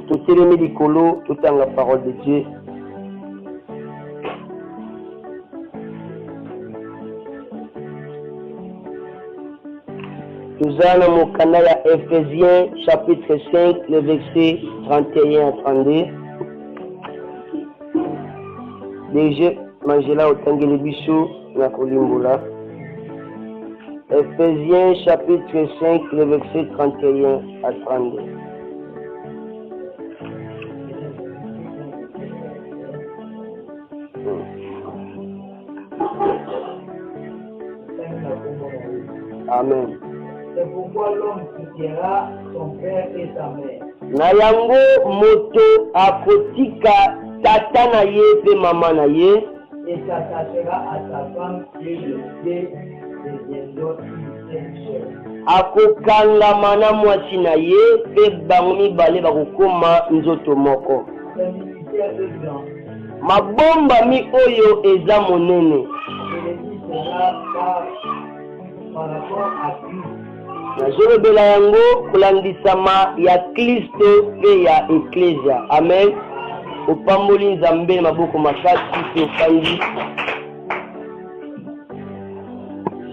Tout est mis colo, tout dans la parole de Dieu. Nous allons au canal à Ephésiens chapitre 5, le verset 31 à 32. Déjà, Mangela Otangele Bichou, na Kolimbola. Ephésiens chapitre 5, le verset 31 à 32. Amen. C'est pourquoi l'homme quittera son père et sa mère. Na yango moto akotika tata na ye pe mama na ye. Et s'attachera à sa femme et le deux deviendront une seule chair. Akokangama na mwasi na ye pe bango mibale bakokoma nzoto moko. Le ministère est grand. Mabomba mi oyo eza monene. Je le dis cela par rapport à Christ. Nazolobela yango kolandisama ya Kristo pe ya Ecclesia. Amen. Opamboli Nzambe maboko makasi pe opandi.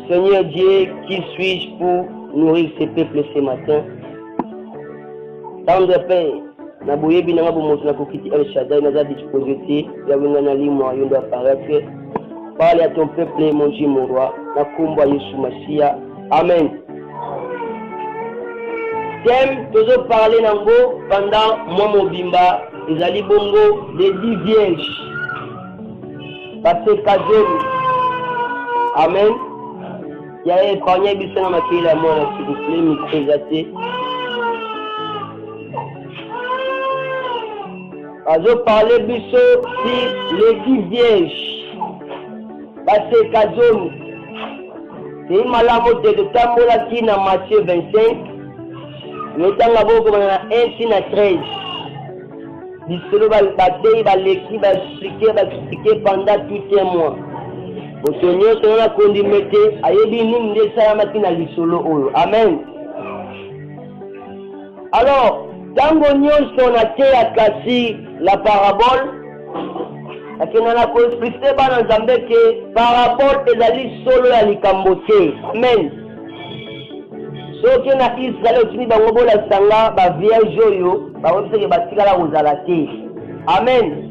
Seigneur Dieu, qui suis-je pour nourrir ce peuple ce matin? Tendre Père, na boyebi na ngabo moto na kokiti El Shaddai na za disposition ya wenga na limo yondo apparaître. Parle à ton peuple mon Dieu mon roi, na komba Yesu Masia. Amen. Thème toujours parler nango pendant moi mobimba ezali bongo les 10 vierges. Parce que Amen. Il y a un premier biso na makila ya mwana s'il vous plaît microsaté. Azo parler biso si les 10 vierges. Parce que Kazomi. C'est malamu de tambola ki na Matthieu 25. Notanga boko na 1 na 13. Bisolo batei baleki expliquer pendant tout un mois. Otonyo tona kondimete ayebi nini nde salamaki na lisolo oyo. Amen. Alors, tango nyonso na teya kasi la parabole akena na ko expliquer bana Nzambe ke parabole ezali solo ya likambo te. Amen. Soki na Israel otuni bango bolasanga ba vierge oyo bawebiseke batikala kozala te. Amen.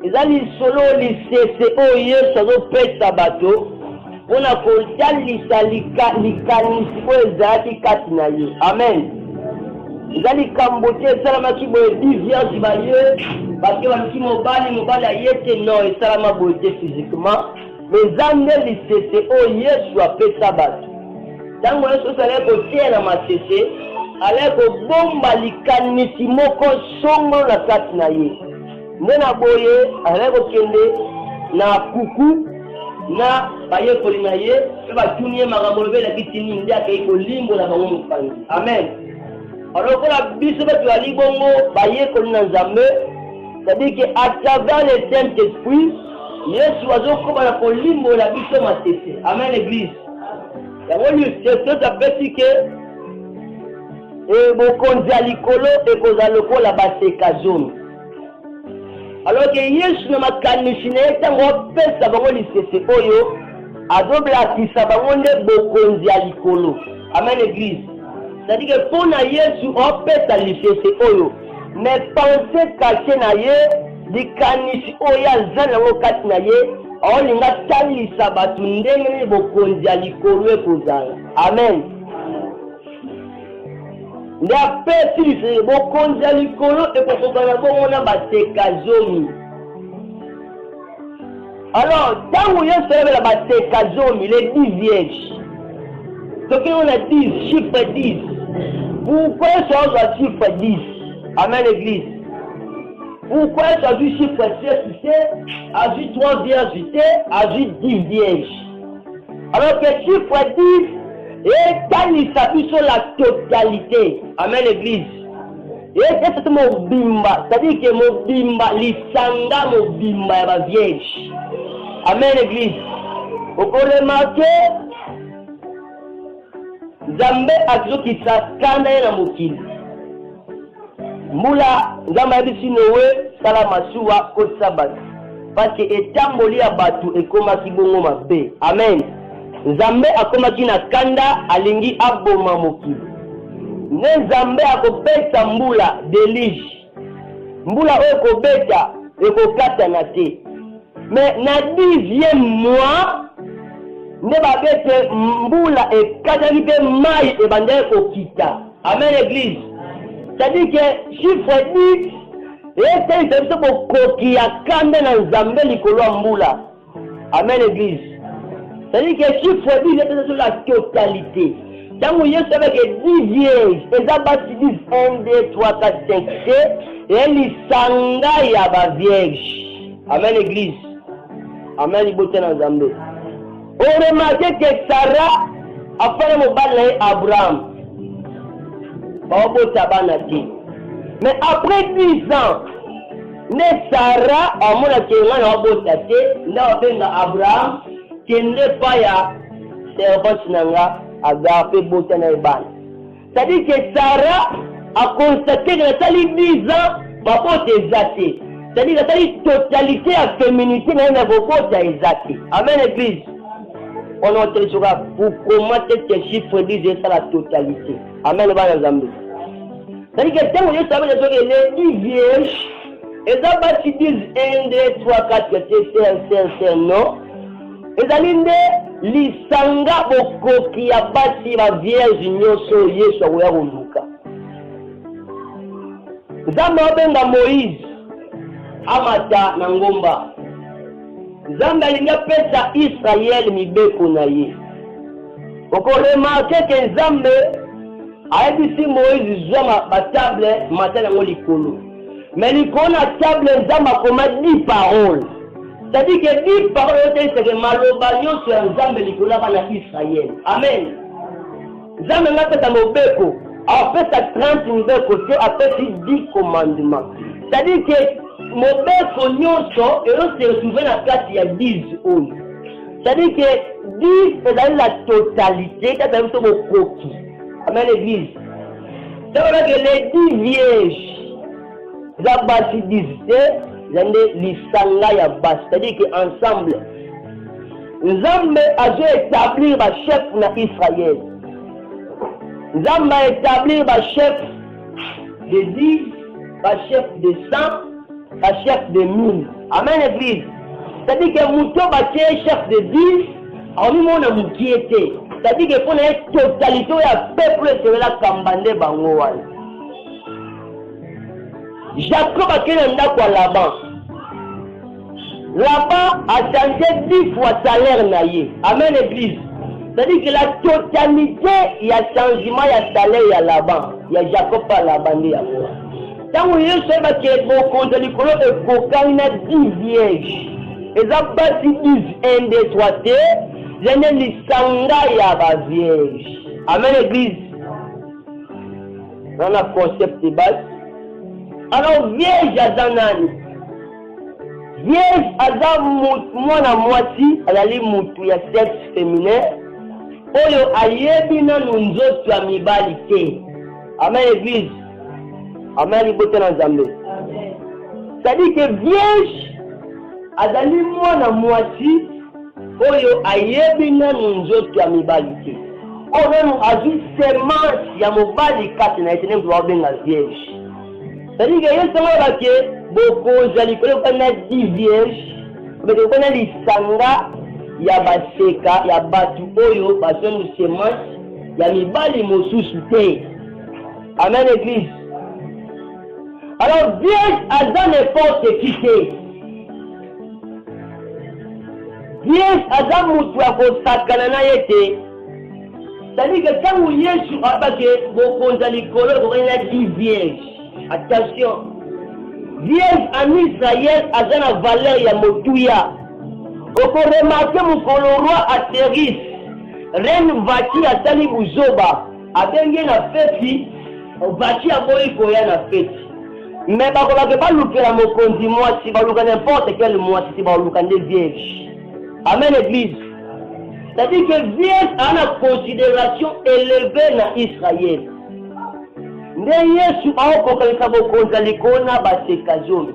Ezali solo lisese oyo Yesu azopesa bato mpona kotalisa likanisi oyo ezalaki kati na ye. Amen. Eza likambo te esalamaki boye 10 vierge baye bake baliki mobali aye te non esalama boye te physiquement mais eza nde lisese oyo Yesu apesa bato. Tango Yesu azali kotia na masese ali kobomba likanisi moko songo na kati na ye. Nde na boye ali kokende na kuku na bayekoli na ye pe batuni ye makambo lobelaki tini nde akei kolimbola bango mopanzi. Amen. Alokola biso bato ali bongo bayekoli na Nzambe, c'est-à-dire que à travers le Saint-Esprit Yesu azokoma na kolimbola biso masese. Amen l'église. Yango lisese apesi ke bokonzi ya likolo ekozala lokola baseka zomi. Alors que Yesu na makanisi na ye ntango apesa bango lisese oyo azobelakisa bango nde bokonzi ya likolo. Amen l'église. C'est-à-dire que pour na Yesu apesa lisese oyo mais pensée caché na ye likanisi oyo aza nango kati na ye aolinga talisa bato ndenge nini bokonzi ya likolo ekozala. Amen. Nde apesi lisese bokonzi ya likolo ekokokana bongo na baseka zomi. Alors ntango Yesu ayebela baseka zomi les 10 vierges soki on a 10 chiffre 10 pourquoi Yesu azwa chiffre 10? Amen l'église. Pourquoi Yesu azwi chiffre 7 azwi 3 vierges azwi 10 vierges? Alors que chiffre 10 etalisa biso la totalité. Amen l'église. Et mobimba, c'est-à-dire que mobimba lisanga mobimba ya ba vierge. Amen l'église. Okoremarke Nzambe azokisa kanda ye na mokili. mbula nzambe abisi Noé sala masuwa kotisa bato parce que etamboli ya bato ekomaki bongo mabe. Amen. Nzambe akomaki na kanda alingi aboma mokili. Ne nzambe akopesa mbula delige. Mbula oyo kobeta ekokatana te. Mais na 10e mois ne babete mbula ekataki pe mai ebandaki kokita. Amen église. C'est-à-dire que chiffre 10 et c'est pour koki ya kanda na nzambe likolo ya mbula. Amen église. C'est-à-dire que chiffre 10 est sur la totalité. Tant que Yesu avec 10 vierges, et ça basi 10 1 2 3 4 5 6 et lisanga ya ba vierge. Amen église. Amen libote na nzambe. On remarque que Sarah a fait le mobile Abraham. Mais après 10 ans, ne Sarah a mon accueillement à Botate, là on a Abraham qui n'est pas ya servante nanga a gardé Botana Ban. C'est-à-dire que Sarah a constaté que ça lui 10 ans, ma pote est zaté. C'est-à-dire que ça lui totalité à féminité n'a pas beaucoup d'exaté. Amen église. On a entendu pour commenter ces chiffres disent ça la totalité. Amen le Zambie. C'est-à-dire que quand on savait les 10 vierges, et ça va se dire 1, 2, 3, 4, 5, non. Et ça dit lisanga boko qui a bâti la vierge nyoso Yesu wa runduka. Zamba benga Moïse amata na ngomba. Zamba alinga pesa Israel mibeko na ye. Oko remarque que Zamba a dit Moïse zama ba table matin na likolo. Mais likolo na table Zamba comme 10 paroles. C'est-à-dire que 10 paroles c'est que maloba nyoso ya Zamba likolo na Israel. Amen. Zamba nga pesa mobeko a fait sa 30 mibeko te a fait 10 commandements. C'est-à-dire que mobeko nyonso et se retrouver na kati ya 10 oyo. C'est-à-dire que 10 c'est la totalité quand même to bokoki. Amen l'église. C'est vrai que les 10 vierges za basi 10 zande lisanga ya basi. C'est-à-dire que ensemble Nzambe a dû établir ba chef na Israël. Nzambe a établir ba chef de 10, ba chef de 100, ba chef de 1000. Amen l'église. C'est-à-dire que Mouto bâti chef de 10, en lui mon amoukiété. C'est-à-dire qu'il faut une totalité de la peuple sur la Kambande Bangoal. Jacob a créé un d'accord là-bas. Là-bas a changé 10 fois salaire naïe. Amen l'église. C'est-à-dire que la totalité, il y a changement, il y a salaire, il y a là-bas. Il y a Jacob à là-bas. Quand vous voyez ce qui est bon contre le colon de coca, il y a 10 vierges. Et ça passe 10, 1, 2, 3, T. Je ne les sanga ya ba vierge. Amen l'église. On a concept de base. Alors vierge azanani. Vierge azam mwana mwasi alali mutu ya sexe féminin. Oyo ayebi na nzoto ya mibali te. Amen l'église. Amen libote na Nzambe. Amen. C'est-à-dire que vierge azali mwana mwasi oyo ayebi na nzoto ya mibali te. Oyo azu semence ya mobali kati na etene mtu wabenga vierge. C'est-à-dire que yesu ngaba ke bokonza likolo kana 10 vierge, mais kana lisanga ya baseka ya batu oyo bazo semence ya mibali mosusu te. Amen église. Alors vierge a n'importe qui te. Vierge aza mutu ya kosakana na ye te. C'est-à-dire que quand Yesu abake bokonza likolo kokena 10 vierge. Attention. Vierge en Israël aza na valeur ya motuya. Oko remarque mukolo roi Atéris. Reine Vati atali buzoba. Abenge na feti. Vati aboyi koya na feti. Mais bakolaka balukela mokonzi mwasi baluka n'importe quel mwasi si baluka nde vierge. Amen l'église. C'est-à-dire que vierge a une considération élevée dans Israël. nde Yesu aokokalisa bokonza likona baseka zomi.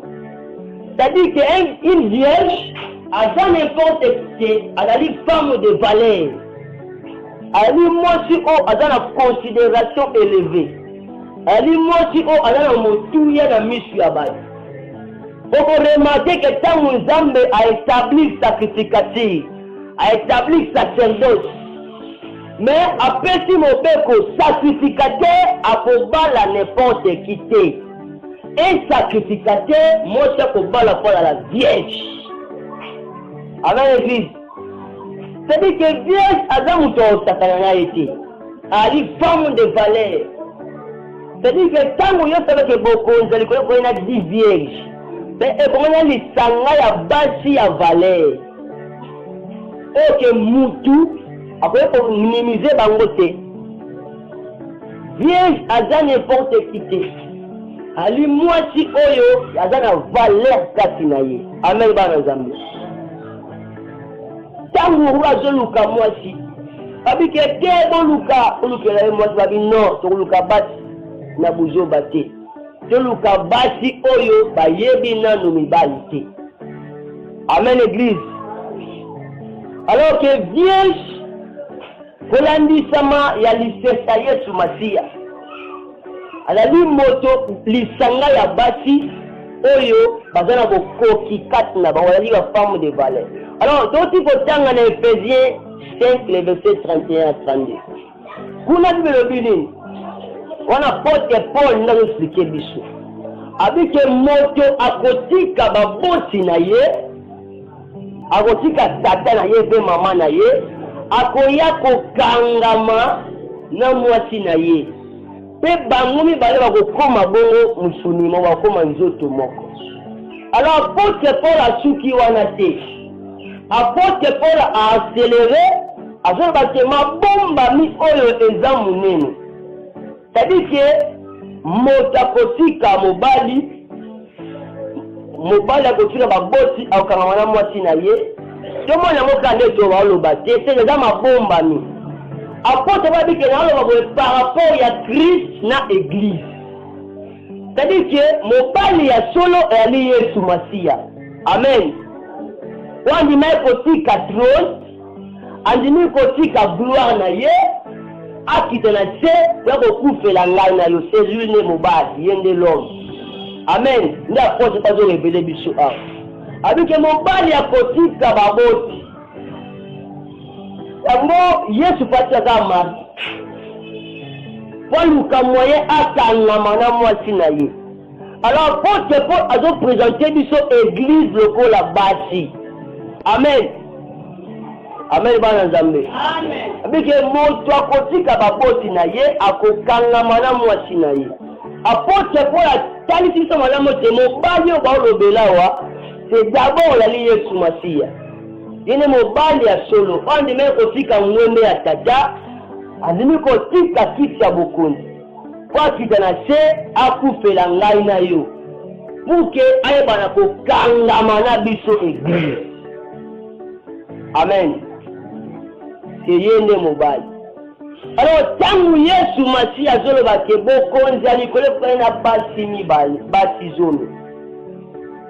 C'est-à-dire qu'une vierge a n'importe qui, elle a une femme de valeur. Elle a moi si on a une considération élevée. Elle a moi si on a un motouille dans la mission à base. Pour remarquer que tant que Zambé a établi sacrificatif, a établi sacerdoce, mais après si mon père sacrificateur a pour balle n'importe qui. Un sacrificateur, moi je peux pas la fois à la vierge. Avec l'église. C'est-à-dire que vierge, Adam ou a été. Elle est femme de valeur. C'est-à-dire que tant que vous savez que beaucoup, vous allez connaître 10 vierges. Mais comment on a les sangs à basi à valeur. Ok, moutou, après pour minimiser bangote. Vierge, Adam n'importe qui. Ali mwasi oyo yazana valeur kati na ye. Amen bana Nzambe. Tangu ruazo luka mwasi. Abike kebo luka olukela ye mwasi babi non to luka basi na buzo bate. To luka basi oyo bayebi nanu mibali te. Amen église. Alors que vierge kolandi sama ya lisesa Yesu Masia. Alali moto lisanga ya basi oyo bazana bokoki kat na bawali ba femme de valeur. Alors donc il faut tanga na Ephésiens 5 le verset 31 à 32. Kuna bibelo bini wana pote Paul na expliquer biso. Abike moto akotika babosi na ye, akotika tata na ye pe mama na ye, akoya kokangama na mwasi na ye. Pe bangumi bale bakokoma bongo musuni mo bakoma nzoto moko. Alors apôtre Paul a suki wana te. Apôtre Paul a accéléré azona batema bomba mi oyo eza munene. C'est-à-dire que moto akotika mobali akotika babosi akokanga na mwasi na ye. Tomona mokande to baoloba te, c'est eza mabomba mi. Apôtre Babi que par rapport à Christ na église. C'est-à-dire que mon pali ya solo et ali Yesu Masia. Amen. Wandi mai kotika trône, andimi kotika gloire na ye, akite na se, ya kokufela ngai na yo, c'est lui ne mobali, yende l'homme. Amen. Nda apôtre tazo révéler biso a. Abi que mon pali ya kotika baboti. Yango Yesu pati azama waluka moyen akangama na mwasi na ye. Alors apôtre Paul azo présenter biso église lokola basi. Amen. Amen bana Nzambe. Amen. Abike moto akotika babosi na ye akokangama na mwasi na ye. Apôtre Paul atali biso malamu te mobali o baolobelawa c'est d'abord la ligne Yesu Masia. Yene mobali ya solo andi me kotika ngwembe ya tata azimi kotika kiti ya bokonzi kwa kita na se akufela ngai na yo puke ayebana kokangama na biso église. Amen. C'est yende mobali. Alors tangu Yesu Masia azoloba ke bokonzi alikole na basi mibali basi zono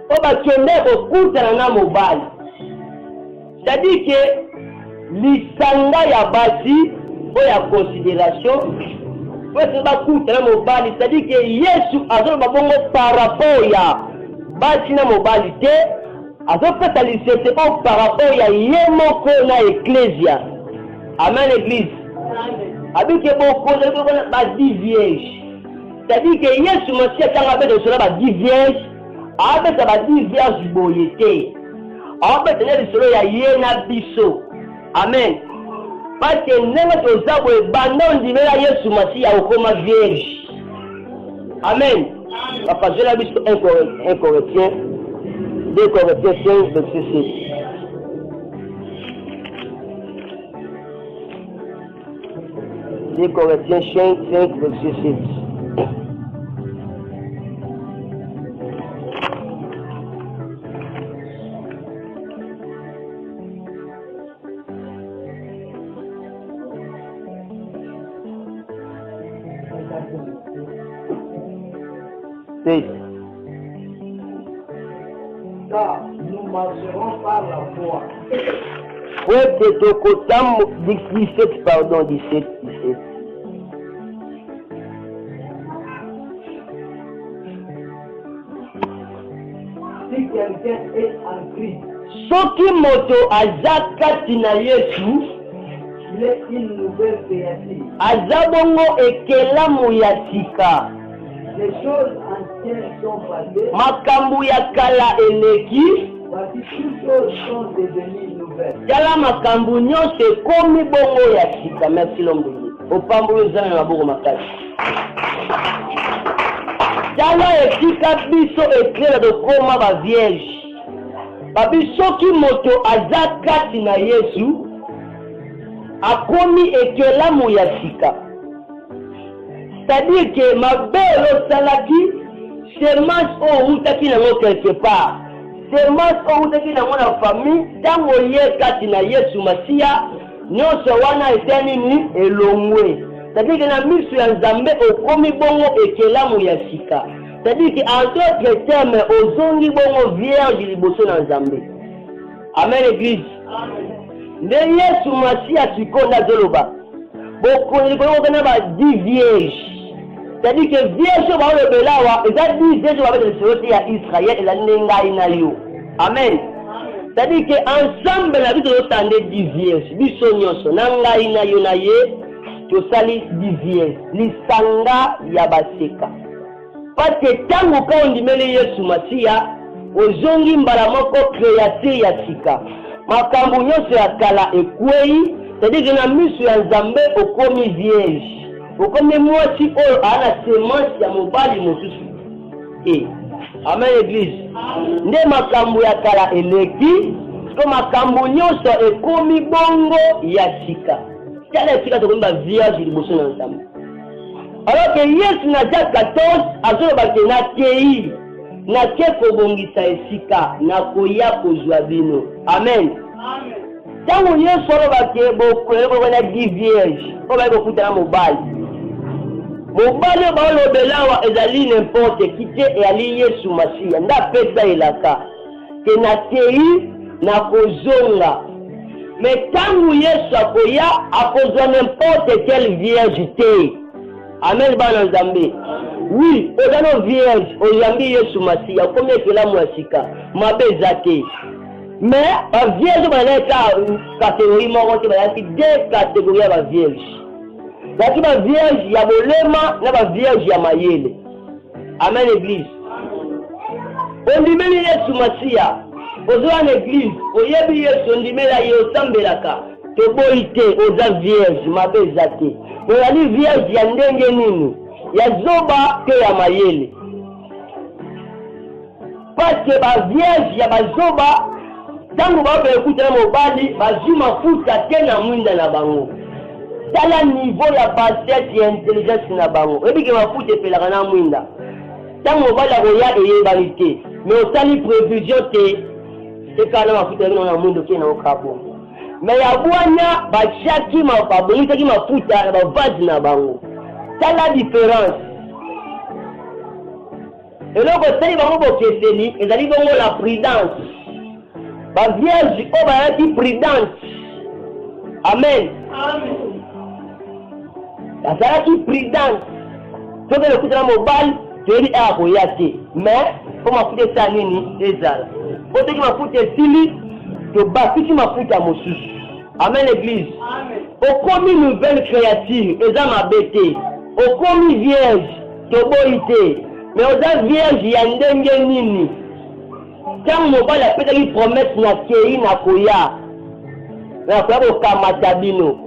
oba kende kokutana na mobali. C'est-à-dire que l'isanga ya basi ou ya considération c'est c'est-à-dire que Yesu azo babongo par rapport ya basi na mobali te azo peta lisete par rapport ya yemoko na ecclesia. Amen église. Avec beaucoup de ba 10 vierges. C'est-à-dire que Yesu Masia tanga be de cela ba 10 vierges, avec ba 10 vierges boyete. Abe tenere solo ya yena biso. Amen. Parce que nenga tozabo banda ndimela Yesu Masia okoma vierge. Amen. Papa je la biso 1 Corinthiens 2 Corinthiens 5 verset 6. 2 Corinthiens 5 verset 6. fait. Car nous marcherons par la foi. Ouais, 17, pardon, 17. Si quelqu'un est en Christ, Soki moto aza kati na Yesu, il est une nouvelle créature. aza bongo ekelamu ya sika. Les choses anciennes sont passées. Makambu ya kala eleki. Voici toutes choses sont devenues nouvelles. Tala makambu nyonso ekomi bongo ya sika. Merci l'homme de Dieu. Opamboli nzambe na maboko makasi. Tala esika biso eklera dokoma ba vierge. Babi soki moto aza kati na Yesu, akomi ekelamu ya sika. C'est-à-dire que mabelo salaki semence outaki nango quelque part. Semence outaki nango na famille, tango ye kati na Yesu Masia, nyonso wana eteni ni elongwe. C'est-à-dire que na misu ya Nzambe okomi bongo ekelamu ya sika. C'est-à-dire que en d'autres termes ozongi bongo vierge liboso na Nzambe. Amen église. Nde Yesu Masia sikonda zoloba. Bokoni koyokana ba 10 vierges. C'est-à-dire que vierge ba le belawa, et ça 10 vierges ba le sorti ya Israël et la nenga inayo. Amen. C'est-à-dire que ensemble la vie de l'otande 10 vierges. Biso nyonso nanga inayo na ye to sali 10 vierges. Lisanga ya baseka. Parce que tango ka ondimeli Yesu Masia, ozongi mbala moko créateur ya sika. Makambu nyonso ya kala ekwei. C'est-à-dire que na misu ya Nzambe okomi vierge. Okomi mwasi oyo ana semence ya mobali mosusu. Amen église. Nde makambu ya kala eleki, ko makambu nyonso ekomi bongo ya sika. Tala sika tokomi ba vierge liboso na Nzambe. Alors que Yesu na Jacques 14 azoloba ke na kei na ke kobongisa esika na koya kozwa bino. Amen. Amen. Tango Yesu alobake bokoyeba na 10 vierge, oba kokutana mobali. Mobali balobelawa ezali n'importe qui te ali Yesu Masia. Nda pesa elaka. Ke na tei na kozonga. Mais tango Yesu akoya akozwa n'importe quelle vierge te. Amen bana Nzambe. Oui, ozano vierge, oyambi Yesu Masia, komi ekelamu ya sika, mabe zate. Mais ba vierge baleka catégorie moko te balaki deux catégories ya ba vierge. Baki ba vierge ya bolema na ba vierge ya mayele. Amen église. Ondimeli Yesu Masia, ozoa na église, oyebi Yesu ondimela ye osambelaka. Toboyi te oza vierge, mabe zate. Oyali vierge ya ndenge nini? Ya zoba te ya mayele. Parce que ba vierge ya bazoba tango ba ekuta na mobali bazwi mafuta te na mwinda na bango. Tala niveau ya bassesse ya intelligence na bango. Ebike mafuta epelaka na mwinda. Tango mobali akoya eyebani te. Mais osali prévision te ekana mafuta na mwinda ke na okabo. Mais ya bwanya bachaki babongisaki mafuta na bavazi na bango. Tala différence. Eloko sali bango bokeseni ezali bongo la prudence. Ba vierge o bayaki prudence. Amen. Amen. Azalaki prudence. Soki lokuta na mobali toyebi akoya te. Mais po mafuta esa nini ezala. Po soki mafuta esili tobakisi mafuta mosusu. Amen l'église. Amen. Okomi nouvelle créature eza mabe te. Okomi vierge toboyi te. Mais oza vierge ya ndenge nini? Tango mobali apesaki promesse na kei na koya. Na koya kokamata bino.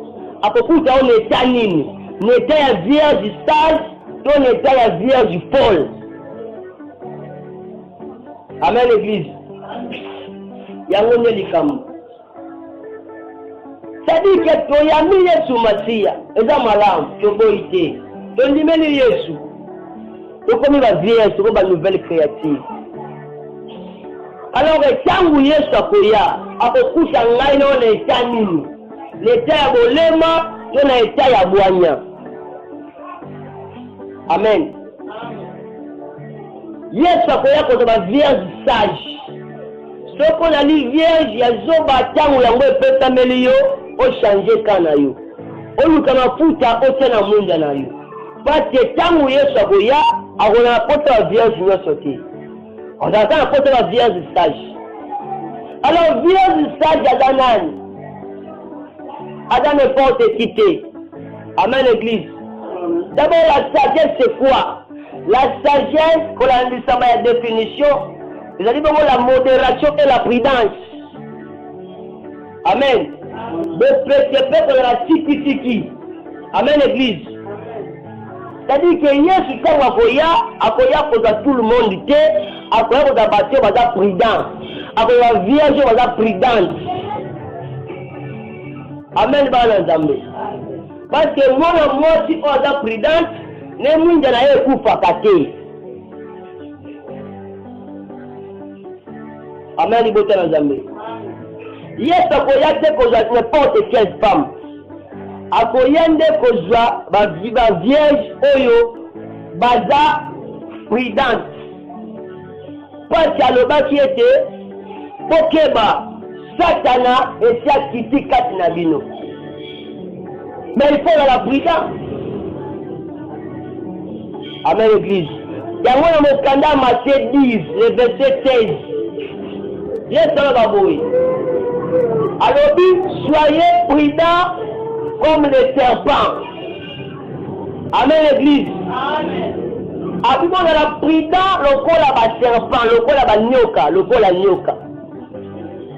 Akokuta o neta nini? Neta ya vierge sage to neta ya vierge folle. Amen l'église. Yango nde likambo. C'est-à-dire que toyami Yesu Masia eza malamu toboyi te. Tondimeli Yesu. Tokomi ba vierge, tokomi ba nouvelle créature. Alors tango Yesu akoya akokuta ngai na na eta nini? Leta ya bolema to na eta ya bwanya. Amen. Yesu akoya kozala vierge sage. Ce qu'on a dit vierge, ya zoba tango yango epesameli yo, o changer kana yo. O luka mafuta o tena munda na yo. Parce que tango Yesu akoya, akona apota vierge nyonso te. On attend apota la vierge sage. Alors vierge sage ada nani? Ada n'importe qui te. Amen l'église. D'abord la sagesse c'est quoi? La sagesse, qu'on a dit ça ma définition, vous allez voir la modération et la prudence. Amen. De précéder qu'on a la tiki-tiki. Amen l'église. C'est-à-dire que Yesu quand akoya pour tout le monde, akoya pour bâtir, pour prudent. Akoya vierge, pour prudente. Amen, Banazambe. Parce que moi, si on est prudente, ne mwinja na yeye kufa kate. Amen, ibota na Nzambe. Yesu akoya te kozwa n'importe quelle femme. Akoya nde kozwa ba vierge oyo baza prudente. Parce que alobaki ete pokeba Satana esi akiti kati na bino. Mais il faut la prudence. Amen l'église. Yango na mokanda Matthieu 10, le verset 16. Yesu alababoui. Alobi, soyez prudents comme les serpents. Amen l'église. Amen. Abimo na la prudent lokola ba serpent, lokola ba nyoka, lokola nyoka.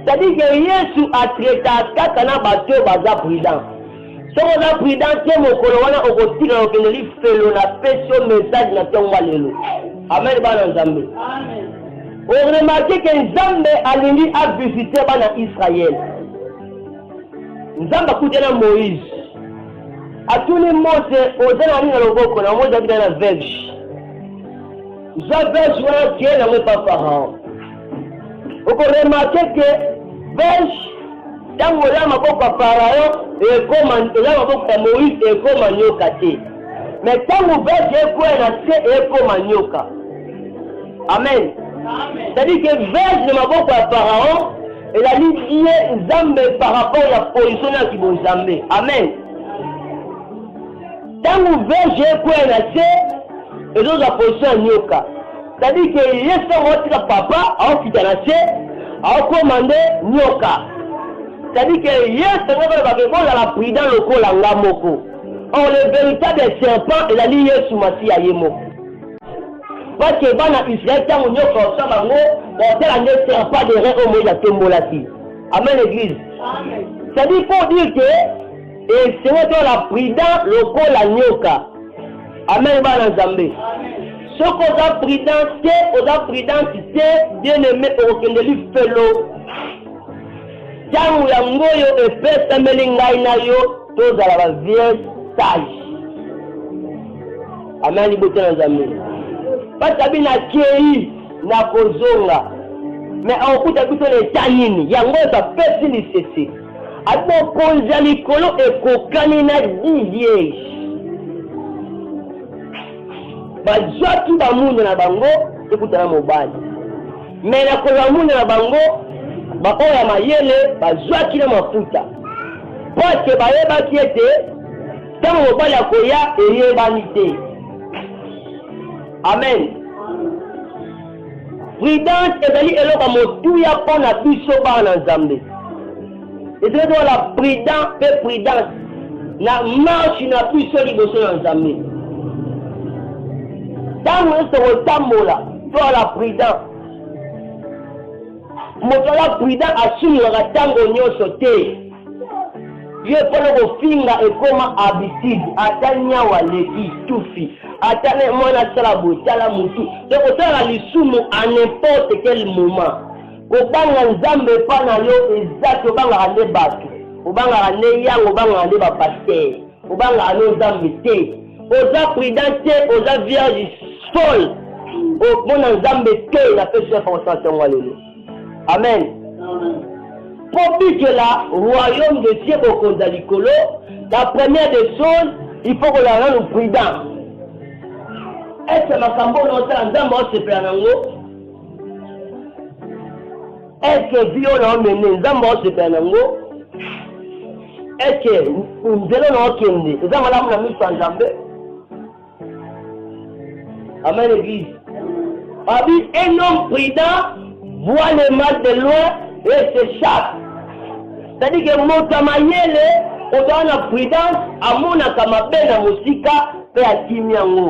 C'est-à-dire que Yesu a traité kaka na bato baza prudent. Si on a prudent, c'est mon colonel au côté de l'organisme felo na spécial message na tonga lelo. Amen bana Nzambe. Amen. On remarque que Nzambe alingi a visité bana Israël. Nzambe akutana Moïse. Atuni Mose ozana ni na loboko na Mose abina na verge. Za verge wana tie na mwe pa Pharaon. On remarque que verge tango la maboko ya Pharaon la maboko ya Moïse ekoma nyoka te. Mais tango verge ekwena te ekoma nyoka. Amen. C'est-à-dire que verge de maboko ya Pharaon elle a lié Nzambe par rapport à la position ya kibonzambe. Amen. Tango verge ekwena te ezo za position ya nyoka. C'est-à-dire que Yesu otika papa aokita na se aokomande nyoka. C'est-à-dire que Yesu va la prudence lokola ngamoko. Or le véritable serpent il a dit Yesu Masi ayemo. Parce que bana Israël tango nyoka osabango otela nde serpent de rein au moya tembolaki. Amen l'église. Amen. C'est-à-dire pour dire que et c'est la prudence lokola nyoka. Amen bana Nzambe. Ce qu'on a prudence, bien aimé au Kendeli Felo. Tangu yango yo epesa meli ngai na yo tozala ba vierge sage. Amen libote na Nzambe. Pasa bina kei na kozonga. Mais okuta bito na tanini yango za pesi ni sese. Abo konza likolo ekokani na 10 vierge. Bazwaki bamundu na bango ekuta na mobali. Mais na koza mundu na bango baoya mayele bazwaki na mafuta. Parce que bayebaki ete tango mobali akoya eyebani te. Amen. Prudence ezali eloko motuya mpona biso bana Nzambe. Ezali la prudence pe prudence na marche na biso liboso na Nzambe. Tango ese kotambola to la prudence. Moto la prudent asungaka tango nyonso te. Ye pona kofinga ekoma habitude ata nyawa leki tufi ata ne mwana sala botala mutu donc otala lisumu à n'importe quel moment kobanga Nzambe pa na yo exact obanga ande bato obanga ande yango obanga ande ba pasteur obanga ande Nzambe te oza prudent te oza vierge folle o mona Nzambe te na pesa fonction ngwalelo. Amen. Pour que le royaume de Dieu au Kondalikolo, la première des choses, il faut que la rende prudent. est-ce que makambo n'osala nzambe osepela nango? Est-ce que vie on a mené nzambe osepela nango? Est-ce que nzelo na okende eza malamu na miso ya nzambe? Amen l'église. Abi, un homme prudent voit le mal de loin et s'échappe. C'est-à-dire que motamayele oza na prudence amonaka mabe na mosika mpe akimi yango.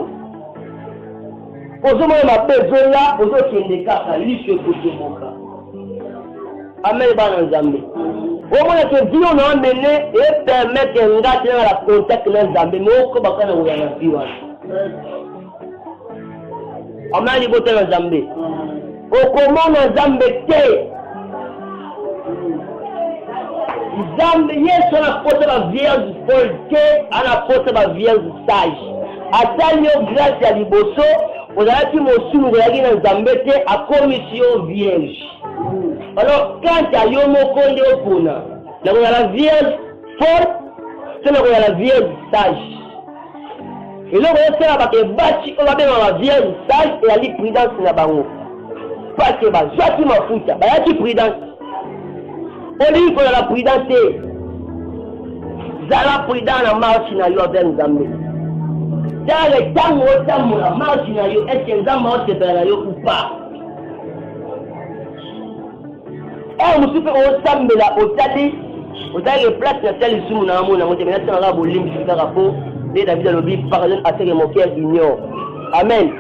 Ozomona mabe ezoya ozokende kaka liso ekotoboka. Amen bana nzambe. Omona ke dio na amene e permettre ngati na la contact na nzambe moko bakana oya na biwa. Amen libote na nzambe. Okomona nzambe te. Nzambe Yesu anaposa ba vierge folle te, anaposa ba vierge sage. Atali yo grâce ya liboso, ozalaki mosumu ozalaki na nzambe te, akomisi yo vierge. Alors quand ya yo moko nde opona, nakozala vierge folle, te nakozala vierge sage. eloko osala bato ebati oyo babengaka ba vierge sage eyali prudence na bango. Parce que bazwaki mafuta bayaki prudence. Olingi kozala prudent te. Zala prudent na marche na yo avec Nzambe. Tala ntango otambola marche na yo est-ce que Nzambe osepela na yo ou pas? Mosusu mpe osambela otali place na tali lisumu na amona ngo te mena tanga bolimbi kaka po nde David alobi pardonne à ceux que mon cœur ignore. Amen.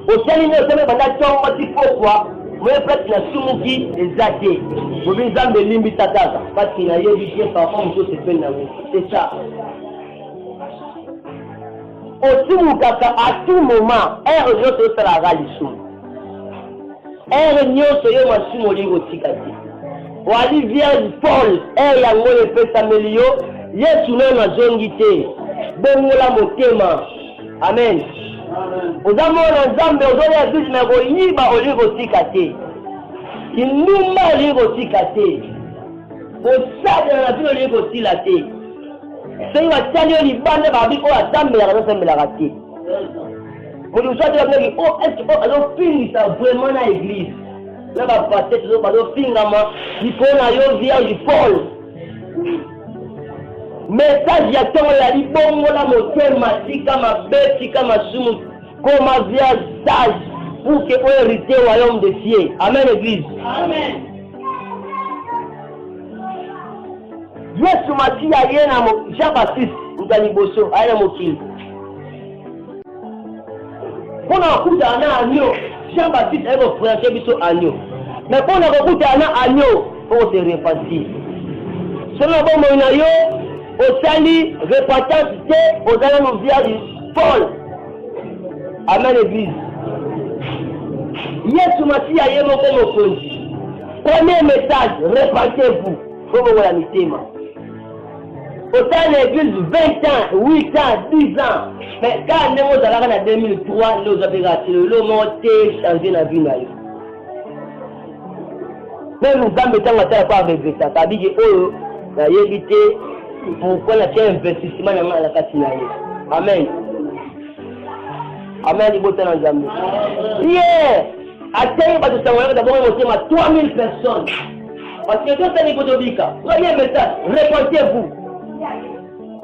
Otali ne osambela banda tongo ti pokwa moi place na sumuki ezate. Bobi Nzambe limbi tataka parce qu'il a yebi bien parfois muso se fait na vous. C'est ça. Osumukaka à tout moment ere nyonso osalaka lisumu. Ere nyonso yo masumu olingi otikati. Wali vierge Paul yango epesameli yo Yesu nano azongi te bongola motema. Amen. Ozamona Nzambe ozoya biso na koyiba olingi kotika te. Kinumba olingi kotika te. Osala na bino olingi kotila te. Soki batali yo libanda babi oyo asambelaka nosambelaka te. Kodi osali babinaki est-ce que azofingisa vraiment na église na bapasteur tozo bazofingama likolo na yo vierge Paul. Message ya ntongo ya libongola motema tika mabe tika masumu koma vierge sage pour que oyo hérité royaume de cieux. Amen église. Amen. Yesu Masiya ye na Jean-Baptiste Ndaliboso aye na mokili. Pona kuta na anyo Jean-Baptiste aye ko présenter biso anyo. Mais pona ko kuta na anyo pour se repentir. Selon bon na yo osali repentance te ozala no vierge Paul. Amen église. Yesu Masiya ye moko mokonzi. Premier message, repentez-vous. Faut vous la mitema. Autant l'église 20 ans, 8 ans, 10 ans. Mais quand nous allons en 2003, nous avons raté le monde changé la vie. Même nous avons été en train de faire ça. C'est-à-dire que nous avons évité pourquoi nous avons investissement dans la casino. Amen. Amen. Il faut que nous avons. Hier, à terre, nous avons 3000 personnes. Parce que tout ça n'est pas de bika. Premier message, répondez-vous.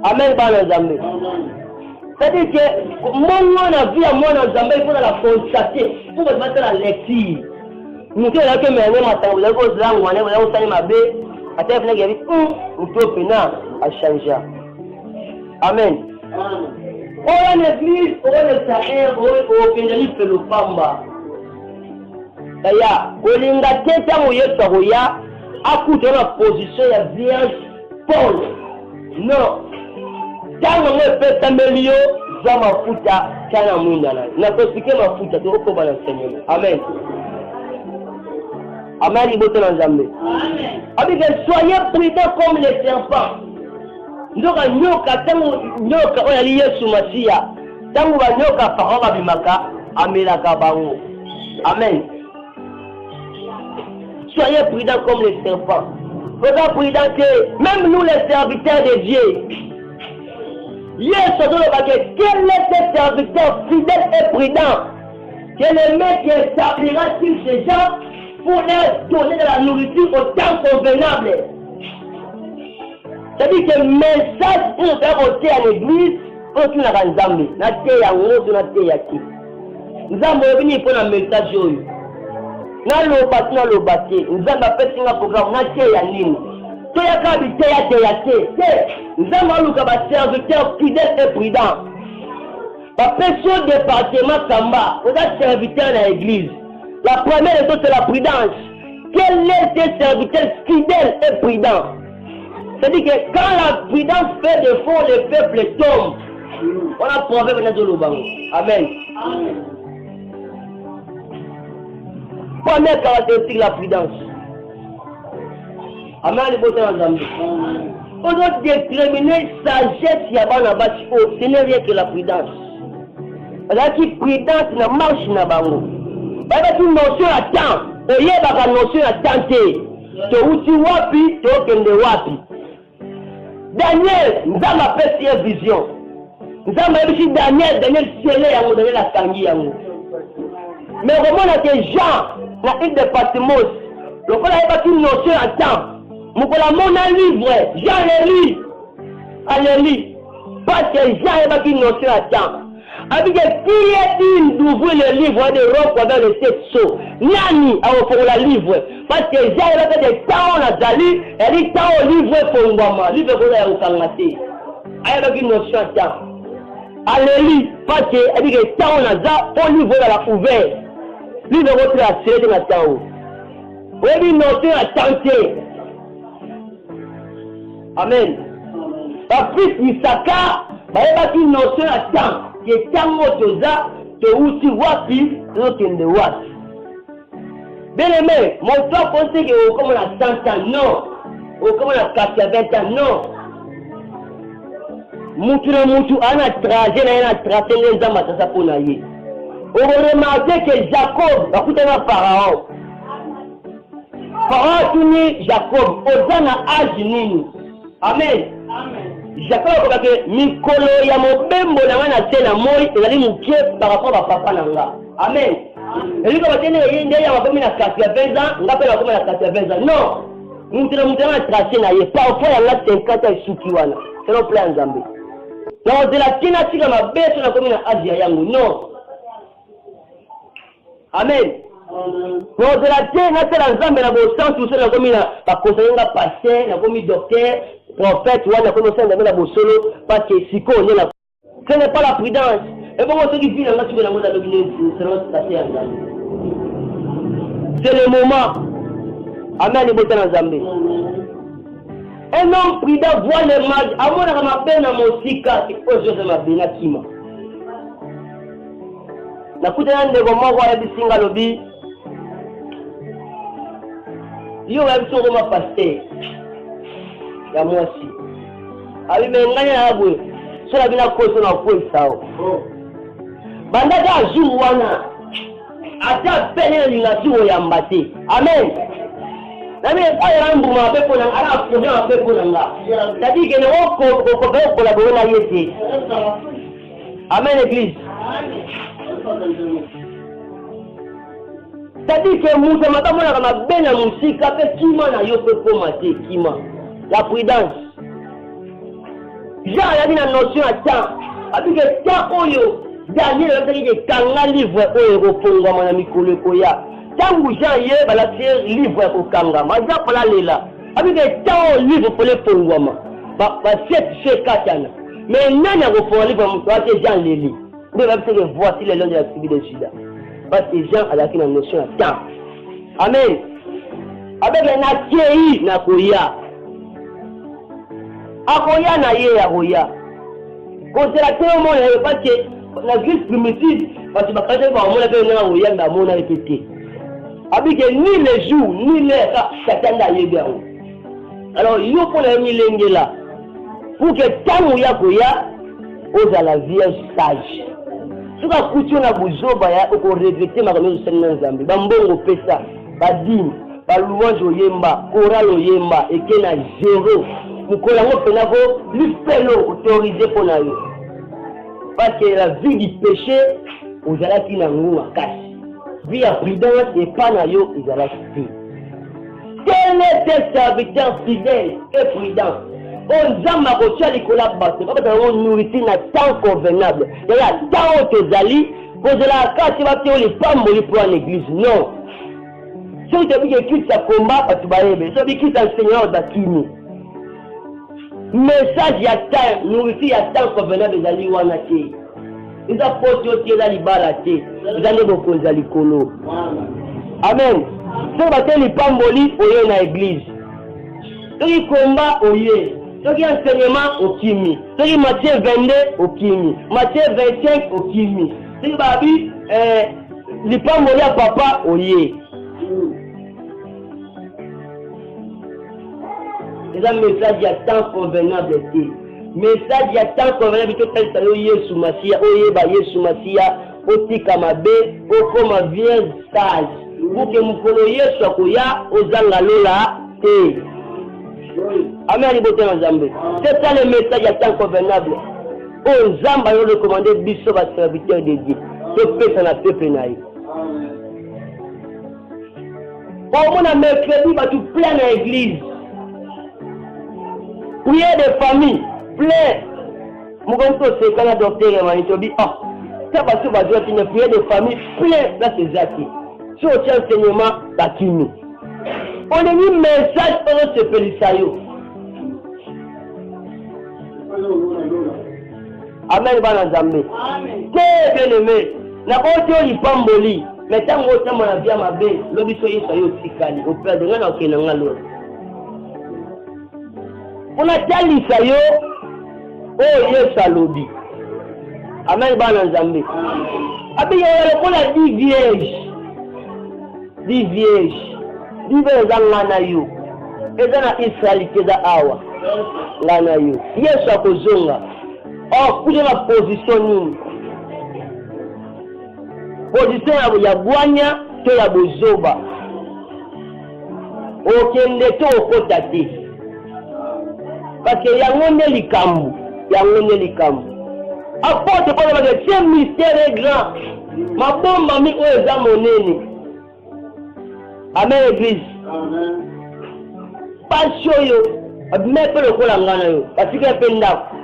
Amen, bana Nzambe. C'est-à-dire que mon a vie à moi dans Nzambe, il faut la constater. Pour vous mettre la lecture. Nous sommes là que maintenant, matin, vous avez vos langues, vous avez vos langues, ma bé. À terre, vous avez dit, nous sommes pénal à changer. Amen. On a l'église, on a le Sahel, on a l'église, on a le Pamba. D'ailleurs, on a la tête à mouiller sur Roya. Akuta na position ya vierge Paul. Non. Tango mwepesa melio za mafuta kana mwinda na. Na kusike mafuta tuko bana Seigneur. Amen. Amen ibote na Nzambe. Amen. Avec soyez prudents comme les serpents. Ndoka nyoka tango nyoka oya li Yesu Masiya. Tango ba nyoka paroba bimaka amelaka bango. Amen. Soyez prudents comme les serpents. Soyez prudents que même nous les serviteurs de Dieu, Yes, quel est ce serviteur fidèle et prudent que le maître établira sur ces gens pour leur donner de la nourriture au temps convenable. C'est-à-dire que le message pour nous faire ôter à l'église, pour nous faire Nzambe. Nous avons venu pour un message. Nous avons bâti, nous avons un programme, nous avons un serviteur fidèle et prudent. La personne du département Kamba, vous êtes serviteur dans l'église. La première chose, c'est la prudence. Quel est ce serviteur fidèle et prudent? C'est-à-dire que quand la prudence fait défaut, le peuple tombe. On a proverbe dans le Bango. Amen. Première caractéristique, la prudence. Amen. On doit déterminer sagesse, il y a pas ce n'est rien que la prudence. La prudence na marche na bango. Baba une notion à temps. Oye baba notion à tenter. To uti wapi, to kende wapi. Daniel, nous avons fait une vision. Nous avons vu Daniel scellé yango Daniel la kangi yango. Mais comment on a des gens na île de Patmos. Le qu'on a pas une notion à temps. Mon mon livre, Jean le lit. Allez lit. Parce que Jean n'a pas une notion à temps. Avec qui est une d'ouvrir le livre de robe avec le 7 sauts. Nani a offert la livre. Parce que Jean a fait des temps à Dali, et dit temps au livre pour Ngwama. Livre pour la Rukamate. Avec une notion à temps. Allez, parce que elle dit que temps on a ça, on livre la ouvert. Livre votre la serré de la temps. Oui, une notion à tenter. Amen. La fils d'Issaka, il y a une notion à temps. Qui est tant motoza, te outi wapi, l'okende wapi. Bien aimé, mon temps pensait que comme on a 100 ans, non. Ou comme on a 80 ans, non. Moutou, on a tracé, on a tracé les âmes à sa ponaille. On a remarqué que Jacob, écoutez un pharaon. Pharaon tourné Jacob, aux ans à âge nini. Amen. Jacob a dit mikolo ya mobembo na wana tena moi ezali mukie par rapport à papa nanga. Amen. Eli ko batene yende ya makomi na 80 ans, ngape na makomi na 80 ans. Non. Mutena na tracer na ye. Parfois ya la 50 ans suki wana. C'est le plan Nzambe. Na de la tina tika mabeso na komi na Asia yangu. Non. Amen. Pour de la terre, na tela Nzambe na bo sens tout ça na komi na ba conseiller nga pasteur, na komi docteur. Prophète, ou on a commencé à mettre la bossolo parce que si on est là, ce n'est pas la prudence. Et bon, ceux qui filent, c'est le moment. Amen, et dans Zambie. Un homme prudent voit le mal. À mon avis, ma peine à mon sika, c'est quoi je ma peine à Kima. La coutane de Goma, voit le singa lobby. Yo, la vision de ma pasteur. Ya mwasi abi menganya yabwe sura bila koso na kwa sao banda ka jimu wana ata pele lingasiwo ya mbate. Amen. Na mimi ayara mbuma pepo na ara kuja pepo na nga tadi ke no ko la bona yete. Amen église. Tadi ke musa matamona kama bena musika pe kima na yo pepo mate kima. La prudence. Jean a dit la notion à temps. Avec le temps oyo, Daniel a dit que kanga livre oyo refonga mana mikolo koya. Tangu Jean ye bala tirer livre ko kanga. Maza pala lela. Avec le temps livre pour le fongoma. Ba 7 chez katana. Mais nani a refonga livre muto que Jean leli. Mais va dire que voici les langues de la tribu de Juda. Parce que Jean a dit la notion à temps. Amen. Avec le nakei na koya. Akoya na ye ya koya. Conservateur mon ne pas que la vie primitive parce que quand on va on a fait na koya na mona répété. Avec ni les jours ni les katanda ye bien. Alors yo pour la milenge là. Pour que tant ya koya aux à la vierge sage. Suka kucho na buzoba ya ko regretter makambo senna Nzambe. Bambongo pesa, badini, balouange oyemba, choral oyemba et que na zéro. Nous collons au pénavo, lui fait l'eau autorisé pour nous. parce que la vie du péché ozalaki na ngu makasi vie ya prudence epa na yo ezalaki te. Quel est tes serviteurs fidèles et prudents? On zamba kotia likola bato bakata yango nourriture na temps convenable yaya temps oyo tozali kozela kati bate oyo lipamboli mpo en église non. Soki tobiki ekitisa komba bato bayebe so bikitisa enseignant bakimi message ya temps nourriture ya temps convenable ezali wana te eza poti oyo te eza libala te eza nde bokonzi ya likolo. Amen. Soki bate lipamboli oye na église soki komba oye soki enseignement okimi soki Matthieu 22 okimi Matthieu 25 okimi soki babi lipamboli ya papa oye. eza message ya temps convenable te. Message ya temps convenable totalisa yo Yesu Masiya oyeba Yesu Masiya otika mabe okoma vierge sage buke mukolo Yesu akoya ozanga lola te. Amen libote na Nzambe. C'est ça le message ya temps convenable. O Nzamba yo recommandé biso ba serviteur de Dieu. Topesa na peuple na ye. Au moins mercredi va tout plein dans l'église. Prière de famille, plein. Mon grand-père c'est quand le docteur m'a dit ah, ça va se baser sur une prière de famille plein là c'est Zaki. Sur le enseignement d'Akimi. On a mis message pour ce Pélisayo. Amen bana Nzambe. Amen. Bien aimé. Na kote li pamboli. Mais tant que tu as bien ma belle, l'objet est aussi calé. Au père de l'un au Kenya l'autre. On a tel isayo, oh yes à lobby. Amen bana Nzambe. Abi y'a on a 10 vierges, 10 vierges, 10 vierges ngana yo. Eza na Israël keza awa. Ngana yo. Yesu akozonga. Oh kuja na position nini? Position ya bwanya to ya bozoba okende to okota te parce que yango nde likambo apote kwa sababu c'est mystère grand mabomba mi oyo eza monene. Amen église. Amen. Passion yo mepe lokola ngana yo basike pe ndako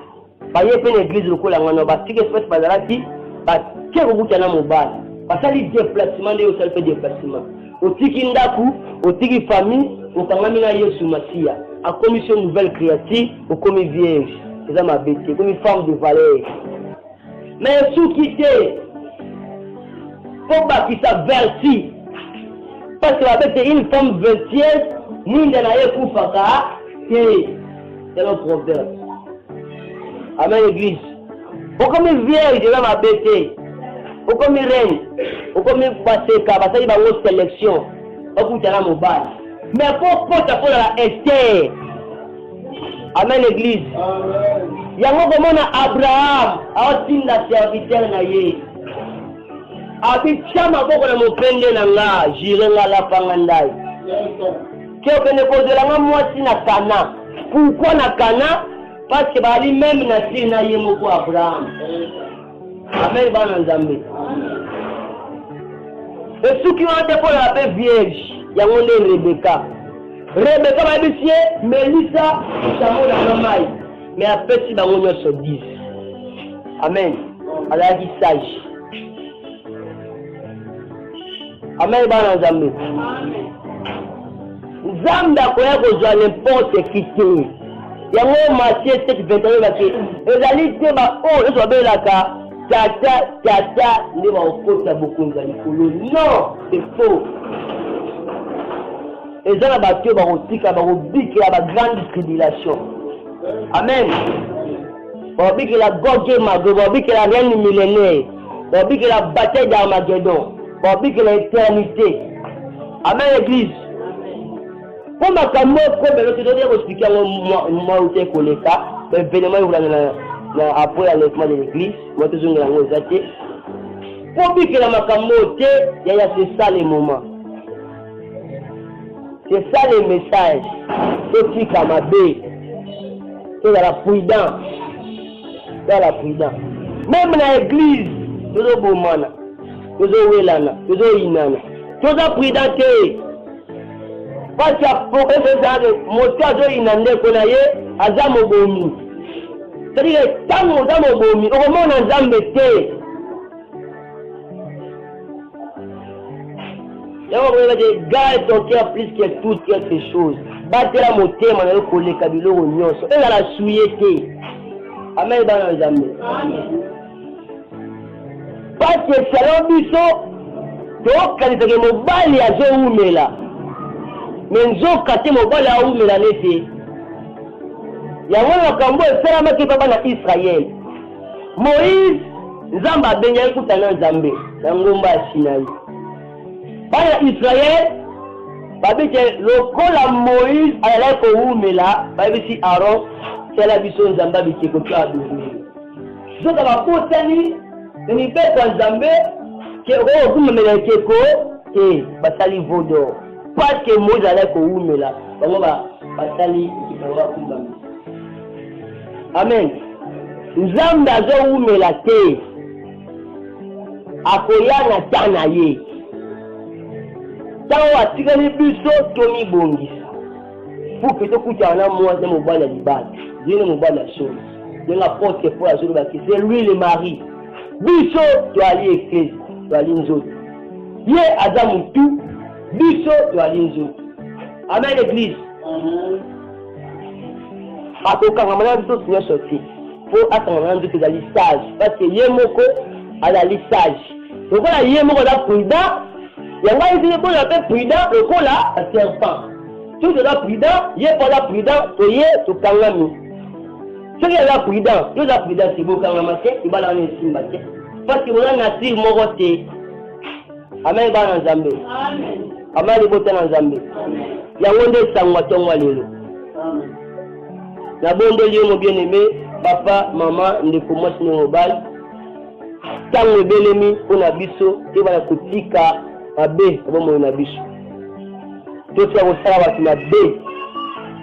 baye pe l'église lokola ngana basike espèce bazalaki batie kobuka na mobali basali déplacement de osali pe déplacement otiki ndaku otiki famille okangami na Yesu Masiya a commission nouvelle créature okomi vierge eza mabete comme femme de valeur mais souki te faut bakisa versi parce que avec une femme vertueuse mwinde na ye kufaka te c'est le proverbe. Amen église. Okomi vierge eza mabete okomi reine okomi baseka basali bango sélection okutana mobali mais faut porter pour la Esther. Amen l'église. Amen. Yango komona Abraham aotinda serviteur na ye abichama boko na mopende na nga jire nga la panga ndai ke opende kozela nga mwasi na Kana. Pourquoi na Kana? Parce que bali même na siri na ye moko Abraham. Amen bana Nzambe. Et ceux qui ont été pour la paix vierge, il y a un Rebecca. Rebecca va dire Mélissa, ça m'a dans la maille. Mais après, si dans mon se 10. Amen. Elle a dit sage. Amen bana Nzambe. Nzambe akoya kozwa n'importe qui te. Yango Matthieu 7:21 baki ezali te ba o ezo belaka tata ne ba okota bokonza likolo. Non, c'est faux. Ezala batio ba otika ba obiki ba grande tribulation. Amen. Ba obiki la Gog Magog, ba obiki la reine millénaire, ba obiki la bataille d'Armageddon, ba obiki la éternité. Amen église. Pour ma caméra, comme le tuteur de expliquer moi où t'es connecté, événement après l'enlèvement de l'église, moi toujours dans le zate. Pour dire que la macamote, c'est ça les moments. C'est ça les messages. C'est qui comme abbé. C'est dans la prudence. Dans la prudence. même dans l'église, nous sommes bomana, nous sommes welana, nous sommes inana. Nous sommes prudents. Parce que moto inande konaye azamo bomi. C'est-à-dire tant nous avons bomi, au moment où nous avons été. Les gars et ton cœur plus que tout quelque chose. Battre la montée, on a collé Kabilo au Nyos. Elle a la souillé. Amen dans les amis. Parce que c'est l'ambition. Donc, quand il y a un mobile, il y a un oumela. Mais nous avons cassé mon bal à oumela l'été. Il y a un cambo et fait la main qui va dans Israël. Moïse, Zamba Benya Koutana Zambé. Nangomba Sinaï. Par Israël, le col à Moïse, à la Koumela, si Aaron, c'est la vision Zamba qui est comme ça. Donc, à la Potani, il y a un Zambé qui est au bout de la Keko et Batali Vaudor. Parce que Moïse a la Koumela, on va Batali qui va Koumela. Amen. Zamba a Koumela te. Akoya na Tanaye. Tant que tu as les bureaux, Tommy Bongis. Pour que tu écoutes un mois de mon bal à l'ibad, Dieu ne me bat la chose. Dieu n'a pas que pour la chose, c'est lui le mari. Biso, tu as allé éclairer, tu as allé nous autres. Yé, Adam tout, Biso, tu as allé nous autres. Amen, l'église. Après, quand on a dit tout, c'est sorti. Il faut attendre que tu as sage. Parce que Yé Moko a la sage. Donc, on a Yé Moko a prudent. Il y a un peu de prudent, le coup là, un serpent. Si tu es prudent, il n'y a pas de prudent, tu es tout calme. Si tu es prudent, tu es prudent, c'est beau quand même, il va dans les signes. Parce que vous avez un asile moroté. Amen, il va dans Zambé. Amen, il va dans Zambé. Il y a un monde de sang, la bonne de Dieu, mon bien-aimé, papa, maman, ne commence pas au bal. Tant que bien-aimé, on a biso, tu vas la coutika. Abe, bon na biso. Tout ça au sala na be.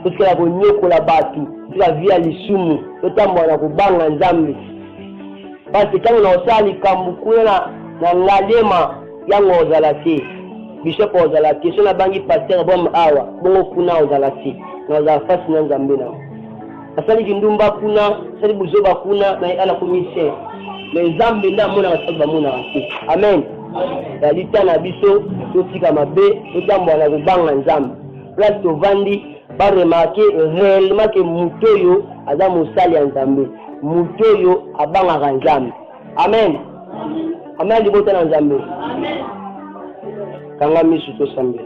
Tout ça ko nyoko la batu. Tout la via lisumu. Tout tambo na ko banga nzambe. Parce que quand on sali kambuku na ngalema yango ozalati. Bishop ozalati. So na bangi pasteur bom awa. Bongo kuna ozalati. Na za fasi na nzambe na. Asali kindumba kuna, sali buzoba kuna na ala komise. Les nzambe nda mona basaba mona ati. Amen. La lita na biso totika mabe totambo na kubanga nzambe place tovandi ba remarquer réellement que mutoyo aza mosali ya nzambe mutoyo abanga nzambe. Amen. Amen libota na nzambe. Amen. Kanga misu to sambe.